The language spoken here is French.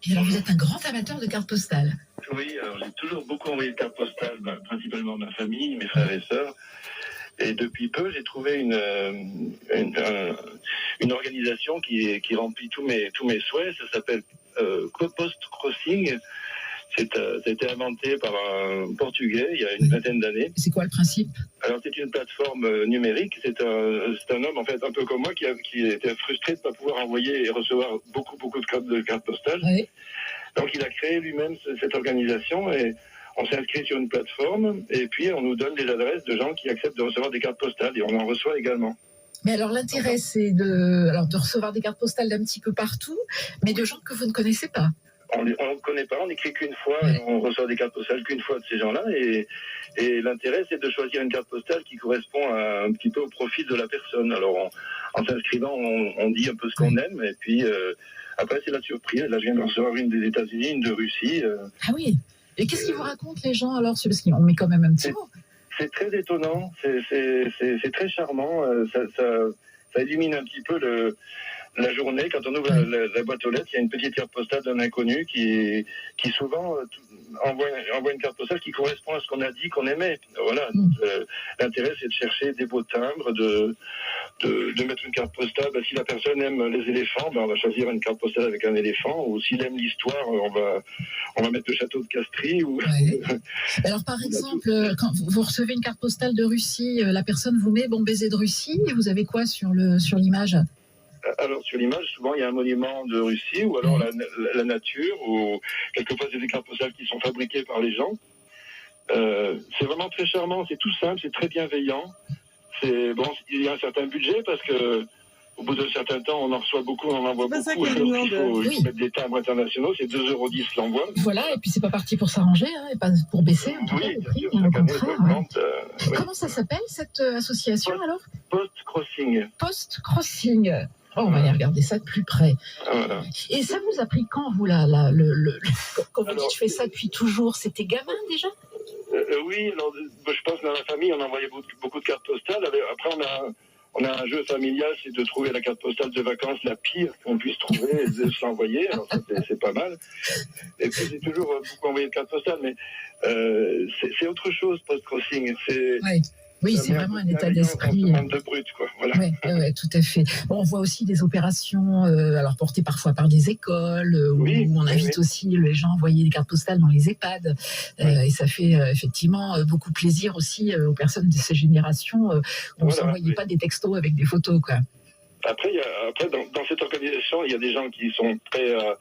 Et alors, vous êtes un grand amateur de cartes postales. Oui, alors j'ai toujours beaucoup envoyé de cartes postales, principalement ma famille, mes frères et sœurs. Et depuis peu, j'ai trouvé une organisation qui remplit tous mes souhaits. Ça s'appelle Post Crossing. Ça a été inventé par un Portugais il y a une vingtaine d'années. C'est quoi le principe? Alors c'est une plateforme numérique. C'est un homme en fait un peu comme moi qui était frustré de ne pas pouvoir envoyer et recevoir beaucoup de cartes postales. Oui. Donc il a créé lui-même cette organisation et on s'est inscrit sur une plateforme et puis on nous donne des adresses de gens qui acceptent de recevoir des cartes postales et on en reçoit également. Mais alors l'intérêt c'est de recevoir des cartes postales d'un petit peu partout, mais de gens que vous ne connaissez pas. On ne connaît pas, on n'écrit qu'une fois, on reçoit des cartes postales qu'une fois de ces gens-là et l'intérêt c'est de choisir une carte postale qui correspond un petit peu au profil de la personne. Alors en s'inscrivant on dit un peu ce qu'on aime et puis après c'est la surprise. Là je viens de recevoir une des États-Unis, une de Russie. Ah oui. Et qu'est-ce qu'ils vous racontent les gens alors? Parce qu'on met quand même un petit mot. C'est très étonnant, c'est très charmant, ça illumine un petit peu la journée. Quand on ouvre la boîte aux lettres, il y a une petite carte postale d'un inconnu qui souvent envoie une carte postale qui correspond à ce qu'on a dit qu'on aimait. Voilà. L'intérêt, c'est de chercher des beaux timbres, de mettre une carte postale. Si la personne aime les éléphants, on va choisir une carte postale avec un éléphant. Ou s'il aime l'histoire, on va mettre le château de Castries. Ou... Alors, par exemple, quand vous recevez une carte postale de Russie, la personne vous met bon baiser de Russie et vous avez quoi sur l'image? Alors, sur l'image, souvent, il y a un monument de Russie ou alors la nature ou quelquefois, c'est des cartes postales qui sont fabriquées par les gens. C'est vraiment très charmant, c'est tout simple, c'est très bienveillant. Bon, il y a un certain budget parce que au bout d'un certain temps, on en reçoit beaucoup, on en envoie beaucoup. Il faut mettre des timbres internationaux, c'est 2,10 € l'envoi. Voilà, et puis c'est pas parti pour s'arranger, et pas pour baisser. Oui, bien sûr, chaque année, ça augmente. Comment ça s'appelle cette association alors? Post Crossing. Post Crossing. Oh, on va aller regarder ça de plus près. Voilà. Et ça vous a pris quand, vous, quand vous dites je fais ça depuis toujours, c'était gamin déjà? Oui, alors, je pense que dans la famille, on envoyait beaucoup de cartes postales. Après, on a un jeu familial, c'est de trouver la carte postale de vacances la pire qu'on puisse trouver et de se l'envoyer. Alors, c'est pas mal. Et puis, j'ai toujours beaucoup envoyé de cartes postales, mais c'est autre chose, post-crossing. Oui, c'est vraiment un état d'esprit. De brut, quoi. Voilà. Oui, tout à fait. Bon, on voit aussi des opérations, alors portées parfois par des écoles, où on invite aussi les gens à envoyer des cartes postales dans les EHPAD. Et ça fait effectivement beaucoup plaisir aussi aux personnes de ces générations. On ne s'envoyait pas des textos avec des photos, quoi. Après, dans cette organisation, il y a des gens qui sont prêts à